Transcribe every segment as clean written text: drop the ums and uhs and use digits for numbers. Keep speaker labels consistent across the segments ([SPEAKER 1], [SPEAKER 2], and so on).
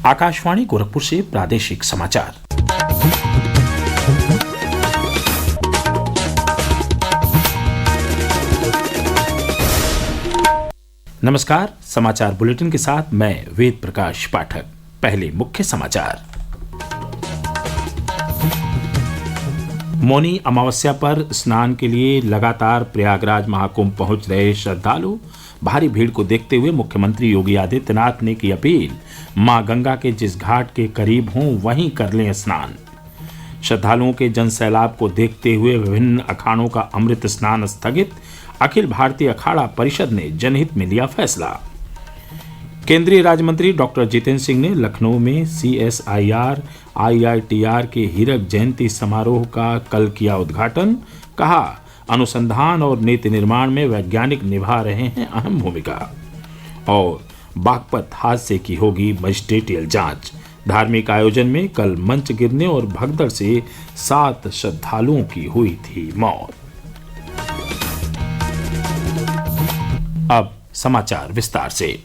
[SPEAKER 1] आकाशवाणी गोरखपुर से प्रादेशिक समाचार। नमस्कार, समाचार बुलेटिन के साथ मैं वेद प्रकाश पाठक। पहले मुख्य समाचार। मौनी अमावस्या पर स्नान के लिए लगातार प्रयागराज महाकुंभ पहुंच रहे श्रद्धालु। भारी भीड़ को देखते हुए मुख्यमंत्री योगी आदित्यनाथ ने की अपील, मां गंगा के जिस घाट के करीब हों वहीं कर लें स्नान। श्रद्धालुओं के जनसैलाब को देखते हुए विभिन्न अखाड़ों का अमृत स्नान स्थगित। अखिल भारतीय अखाड़ा परिषद ने जनहित में लिया फैसला। केंद्रीय राज्य मंत्री डॉक्टर जितेंद्र सिंह ने लखनऊ में CSIR IITR के हीरक जयंती समारोह का कल किया उद्घाटन। कहा, अनुसंधान और नीति निर्माण में वैज्ञानिक निभा रहे हैं अहम भूमिका। और बागपत हादसे की होगी मजिस्ट्रेटियल जांच। धार्मिक आयोजन में कल मंच गिरने और भगदड़ से 7 श्रद्धालुओं की हुई थी मौत। अब समाचार विस्तार से।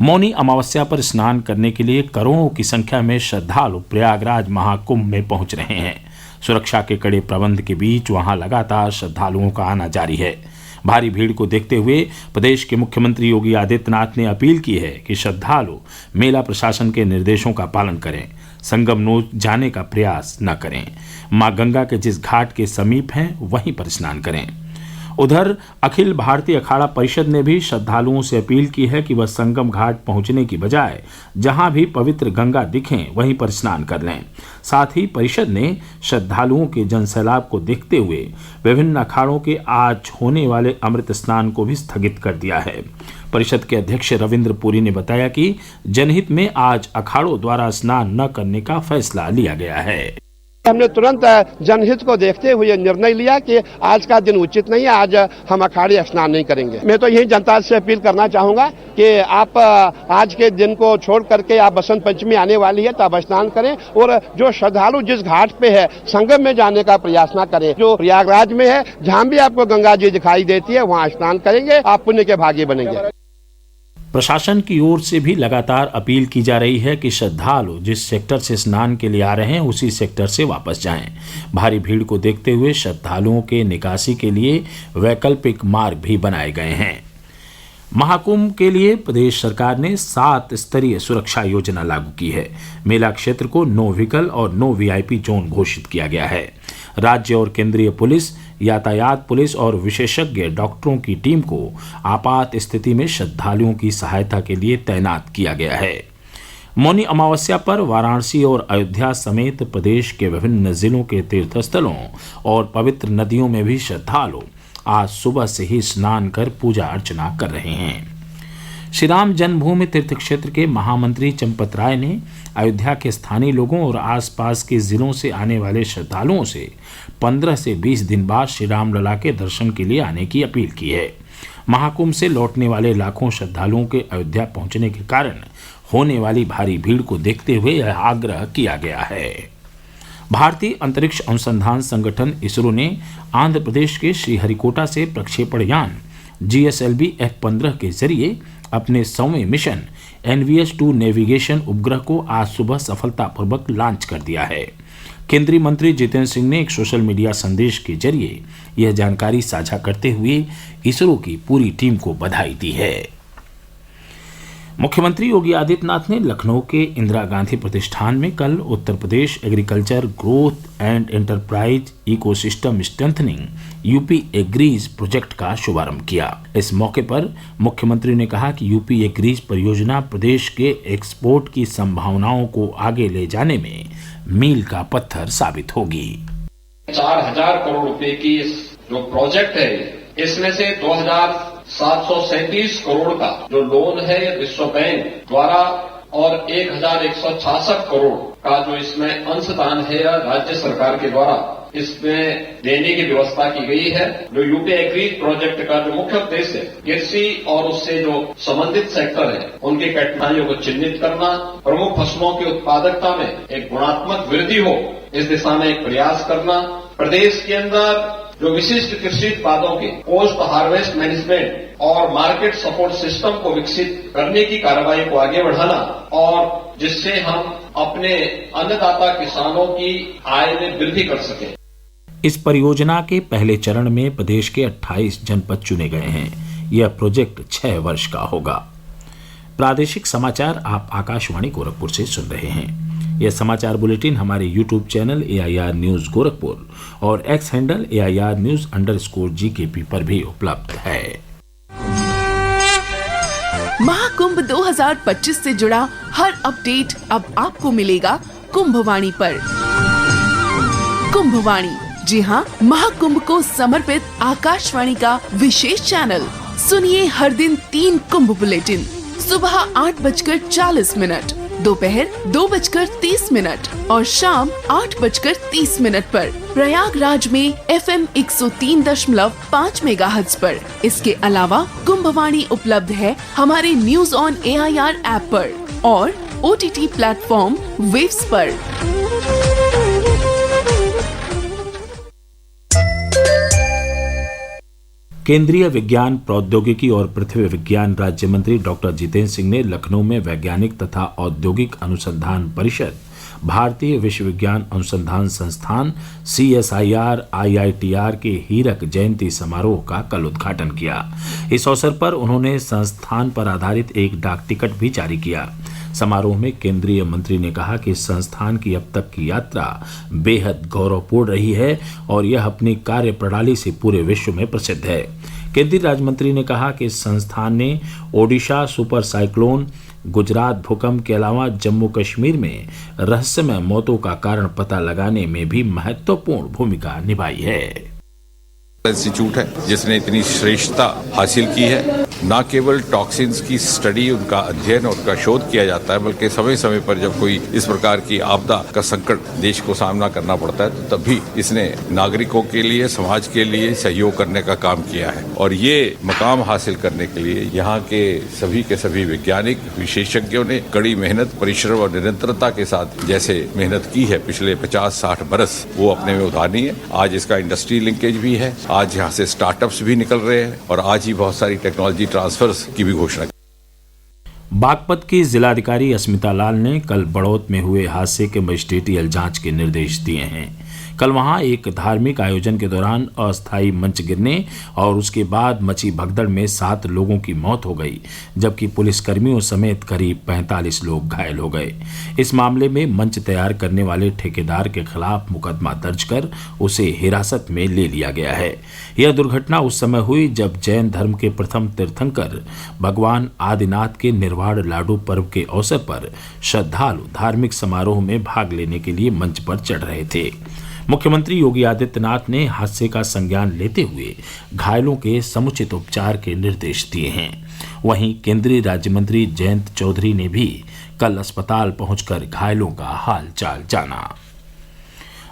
[SPEAKER 1] मौनी अमावस्या पर स्नान करने के लिए करोड़ों की संख्या में श्रद्धालु प्रयागराज महाकुंभ में पहुंच रहे हैं। सुरक्षा के कड़े प्रबंध के बीच वहां लगातार श्रद्धालुओं का आना जारी है। भारी भीड़ को देखते हुए प्रदेश के मुख्यमंत्री योगी आदित्यनाथ ने अपील की है कि श्रद्धालु मेला प्रशासन के निर्देशों का पालन करें, संगम नोच जाने का प्रयास न करें, मां गंगा के जिस घाट के समीप हैं वहीं पर स्नान करें। उधर अखिल भारतीय अखाड़ा परिषद ने भी श्रद्धालुओं से अपील की है कि वह संगम घाट पहुंचने की बजाय जहां भी पवित्र गंगा दिखें वहीं पर स्नान कर लें। साथ ही परिषद ने श्रद्धालुओं के जनसैलाब को देखते हुए विभिन्न अखाड़ों के आज होने वाले अमृत स्नान को भी स्थगित कर दिया है। परिषद के अध्यक्ष रविंद्र पुरी ने बताया कि जनहित में आज अखाड़ों द्वारा स्नान न करने का फैसला लिया गया है।
[SPEAKER 2] हमने तुरंत जनहित को देखते हुए निर्णय लिया कि आज का दिन उचित नहीं है, आज हम अखाड़े स्नान नहीं करेंगे। मैं तो यही जनता से अपील करना चाहूंगा कि आप आज के दिन को छोड़ करके आप बसंत पंचमी आने वाली है तो आप स्नान करें और जो श्रद्धालु जिस घाट पे है संगम में जाने का प्रयास न करें। जो प्रयागराज में है जहां भी आपको गंगा जी दिखाई देती है वहां स्नान करेंगे, आप पुण्य के भागी बनेंगे।
[SPEAKER 1] प्रशासन की ओर से भी लगातार अपील की जा रही है कि श्रद्धालु जिस सेक्टर से स्नान के लिए आ रहे हैं उसी सेक्टर से वापस जाएं। भारी भीड़ को देखते हुए श्रद्धालुओं के निकासी के लिए वैकल्पिक मार्ग भी बनाए गए हैं। महाकुंभ के लिए प्रदेश सरकार ने 7 स्तरीय सुरक्षा योजना लागू की है। मेला क्षेत्र को नो व्हीकल और नो VIP जोन घोषित किया गया है। राज्य और केंद्रीय पुलिस, यातायात पुलिस और विशेषज्ञ डॉक्टरों की टीम को आपात स्थिति में श्रद्धालुओं की सहायता के लिए तैनात किया गया है। मौनी अमावस्या पर वाराणसी और अयोध्या समेत प्रदेश के विभिन्न जिलों के तीर्थस्थलों और पवित्र नदियों में भी श्रद्धालु आज सुबह से ही स्नान कर पूजा अर्चना कर रहे हैं। श्री राम जन्मभूमि तीर्थ क्षेत्र के महामंत्री चंपत राय ने अयोध्या के स्थानीय लोगों और आसपास के जिलों से आने वाले श्रद्धालुओं से 15 से 20 दिन बाद श्री राम लला के दर्शन के लिए आने की अपील की है। महाकुंभ से लौटने वाले लाखों श्रद्धालुओं के अयोध्या पहुंचने के कारण होने वाली भारी भीड़ को देखते हुए यह आग्रह किया गया है। भारतीय अंतरिक्ष अनुसंधान संगठन इसरो ने आंध्र प्रदेश के श्रीहरिकोटा से प्रक्षेपण यान GSLV F-15 के जरिए अपने 100वें मिशन NVS-2 नेविगेशन उपग्रह को आज सुबह सफलतापूर्वक लॉन्च कर दिया है। केंद्रीय मंत्री जितेंद्र सिंह ने एक सोशल मीडिया संदेश के जरिए यह जानकारी साझा करते हुए इसरो की पूरी टीम को बधाई दी है। मुख्यमंत्री योगी आदित्यनाथ ने लखनऊ के इंदिरा गांधी प्रतिष्ठान में कल Uttar Pradesh agriculture growth and enterprise ecosystem strengthening UP agrees project का शुभारंभ किया। इस मौके पर मुख्यमंत्री ने कहा कि UP एग्रीज परियोजना प्रदेश के एक्सपोर्ट की संभावनाओं को आगे ले जाने में मील का पत्थर साबित होगी।
[SPEAKER 3] 4000 करोड़ रुपए की जो प्रोजेक्ट है इसमें से 2737 करोड़ का जो लोन है विश्व बैंक द्वारा और 1166 करोड़ का जो इसमें अंशदान है राज्य सरकार के द्वारा इसमें देने की व्यवस्था की गई है। जो UP एग्रीज प्रोजेक्ट का जो मुख्य उद्देश्य है कृषि और उससे जो संबंधित सेक्टर है उनकी कठिनाइयों को चिन्हित करना, प्रमुख फसलों की उत्पादकता में एक गुणात्मक वृद्धि हो इस दिशा में एक प्रयास करना, प्रदेश के अंदर जो विशिष्ट कृषि उत्पादों के पोस्ट हार्वेस्ट मैनेजमेंट और मार्केट सपोर्ट सिस्टम को विकसित करने की कार्रवाई को आगे बढ़ाना और जिससे हम अपने अन्नदाता किसानों की आय में वृद्धि कर सकें।
[SPEAKER 1] इस परियोजना के पहले चरण में प्रदेश के 28 जनपद चुने गए हैं। यह प्रोजेक्ट 6 वर्ष का होगा। प्रादेशिक समाचार आप आकाशवाणी गोरखपुर से सुन रहे हैं। यह समाचार बुलेटिन हमारे YouTube channel AIR news Gorakhpur और एक्स हैंडल AIR न्यूज_GKP पर भी उपलब्ध है।
[SPEAKER 4] महाकुंभ 2025 से जुड़ा हर अपडेट अब आपको मिलेगा कुंभवाणी पर। कुंभवाणी, जी हाँ, महाकुंभ को समर्पित आकाशवाणी का विशेष चैनल। सुनिए हर दिन 3 कुंभ बुलेटिन, सुबह 8:40, दोपहर 2:30 और शाम 8:30 पर प्रयागराज में FM 103.5 मेगाहर्ट्ज पर। इसके अलावा कुंभवाणी उपलब्ध है हमारे न्यूज ऑन AIR ऐप पर और OTT प्लेटफॉर्म वेव्स पर।
[SPEAKER 1] केंद्रीय विज्ञान प्रौद्योगिकी और पृथ्वी विज्ञान राज्य मंत्री डॉक्टर जितेंद्र सिंह ने लखनऊ में वैज्ञानिक तथा औद्योगिक अनुसंधान परिषद, भारतीय विश्वविज्ञान अनुसंधान संस्थान CSIR IITR के हीरक जयंती समारोह का कल उद्घाटन किया। इस अवसर पर उन्होंने संस्थान पर आधारित एक डाक टिकट भी जारी किया। समारोह में केंद्रीय मंत्री ने कहा कि संस्थान की अब तक की यात्रा बेहद गौरवपूर्ण रही है और यह अपनी कार्य प्रणाली से पूरे विश्व में प्रसिद्ध है। केंद्रीय राज्य मंत्री ने कहा कि संस्थान ने ओडिशा सुपर साइक्लोन, गुजरात भूकंप के अलावा जम्मू कश्मीर में रहस्यमय मौतों का कारण पता लगाने में भी महत्वपूर्ण भूमिका निभाई है।
[SPEAKER 5] इंस्टीट्यूट है जिसने इतनी श्रेष्ठता हासिल की है। न केवल टॉक्सिन्स की स्टडी, उनका अध्ययन और उनका शोध किया जाता है, बल्कि समय समय पर जब कोई इस प्रकार की आपदा का संकट देश को सामना करना पड़ता है तो तब भी इसने नागरिकों के लिए, समाज के लिए सहयोग करने का काम किया है। और ये मकाम हासिल करने के लिए यहाँ के सभी वैज्ञानिक विशेषज्ञों ने कड़ी मेहनत, परिश्रम और निरंतरता के साथ जैसे मेहनत की है पिछले 50-60 बरस, वो अपने में उदाहरणीय है। आज इसका इंडस्ट्री लिंकेज भी है, आज यहाँ से स्टार्टअप्स भी निकल रहे हैं और आज ही बहुत सारी टेक्नोलॉजी ट्रांसफर्स की भी घोषणा की।
[SPEAKER 1] बागपत की जिलाधिकारी अस्मिता लाल ने कल बड़ौत में हुए हादसे के मजिस्ट्रेटियल जांच के निर्देश दिए हैं। कल वहां एक धार्मिक आयोजन के दौरान अस्थायी मंच गिरने और उसके बाद मची भगदड़ में 7 लोगों की मौत हो गई, जबकि पुलिसकर्मियों समेत करीब 45 लोग घायल हो गए। इस मामले में मंच तैयार करने वाले ठेकेदार के खिलाफ मुकदमा दर्ज कर उसे हिरासत में ले लिया गया है। यह दुर्घटना उस समय हुई जब जैन धर्म के प्रथम तीर्थंकर भगवान आदिनाथ के निर्वाण लाडू पर्व के अवसर पर श्रद्धालु धार्मिक समारोह में भाग लेने के लिए मंच पर चढ़ रहे थे। मुख्यमंत्री योगी आदित्यनाथ ने हादसे का संज्ञान लेते हुए घायलों के समुचित उपचार के निर्देश दिए हैं। वहीं केंद्रीय राज्य मंत्री जयंत चौधरी ने भी कल अस्पताल पहुंचकर घायलों का हाल चाल जाना।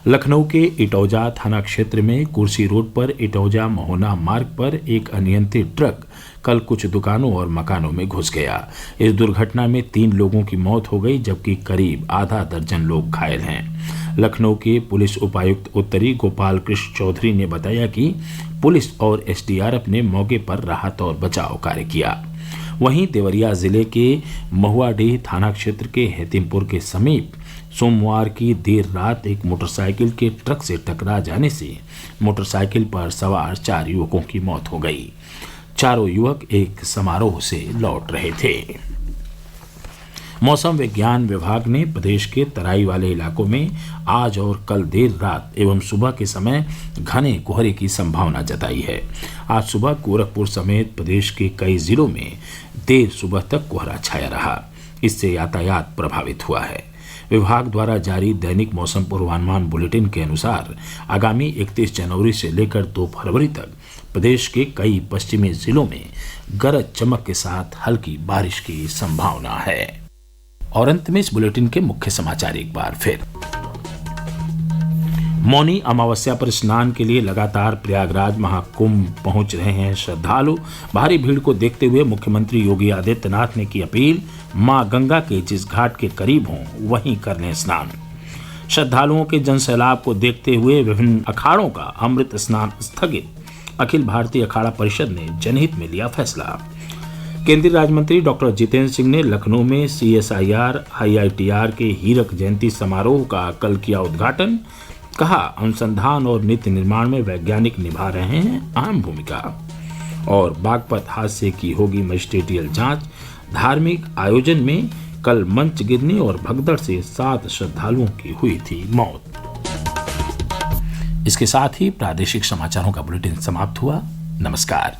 [SPEAKER 1] लखनऊ के इटौजा थाना क्षेत्र में कुर्सी रोड पर इटौजा महोना मार्ग पर एक अनियंत्रित ट्रक कल कुछ दुकानों और मकानों में घुस गया। इस दुर्घटना में 3 लोगों की मौत हो गई, जबकि करीब आधा दर्जन लोग घायल हैं। लखनऊ के पुलिस उपायुक्त उत्तरी गोपाल कृष्ण चौधरी ने बताया कि पुलिस और SDRF ने मौके पर राहत और बचाव कार्य किया। वहीं देवरिया जिले के महुआडीह थाना क्षेत्र के हेतिमपुर के समीप सोमवार की देर रात एक मोटरसाइकिल के ट्रक से टकरा जाने से मोटरसाइकिल पर सवार 4 युवकों की मौत हो गई। चारों युवक एक समारोह से लौट रहे थे। मौसम विज्ञान विभाग ने प्रदेश के तराई वाले इलाकों में आज और कल देर रात एवं सुबह के समय घने कोहरे की संभावना जताई है। आज सुबह गोरखपुर समेत प्रदेश के कई जिलों में देर सुबह तक कोहरा छाया रहा। इससे यातायात प्रभावित हुआ है। विभाग द्वारा जारी दैनिक मौसम पूर्वानुमान बुलेटिन के अनुसार आगामी 31 जनवरी से लेकर 2 फरवरी तक प्रदेश के कई पश्चिमी जिलों में गरज चमक के साथ हल्की बारिश की संभावना है। और अंत में इस बुलेटिन के मुख्य समाचार एक बार फिर। मौनी अमावस्या पर स्नान के लिए लगातार प्रयागराज महाकुंभ पहुंच रहे हैं श्रद्धालु। भारी भीड़ को देखते हुए मुख्यमंत्री योगी आदित्यनाथ ने की अपील, मां गंगा के जिस घाट के करीब हों वहीं कर लें स्नान। श्रद्धालुओं के जनसैलाब को देखते हुए विभिन्न अखाड़ों का अमृत स्नान स्थगित। अखिल भारतीय अखाड़ा परिषद ने जनहित में लिया फैसला। केंद्रीय राज्य मंत्री डॉक्टर जितेंद्र सिंह ने लखनऊ में CSIR IITR के हीरक जयंती समारोह का कल किया उद्घाटन। कहा, अनुसंधान और नीति निर्माण में वैज्ञानिक निभा रहे हैं अहम भूमिका। और बागपत हादसे की होगी मजिस्ट्रेटियल जांच। धार्मिक आयोजन में कल मंच गिरने और भगदड़ से 7 श्रद्धालुओं की हुई थी मौत। इसके साथ ही प्रादेशिक समाचारों का बुलेटिन समाप्त हुआ। नमस्कार।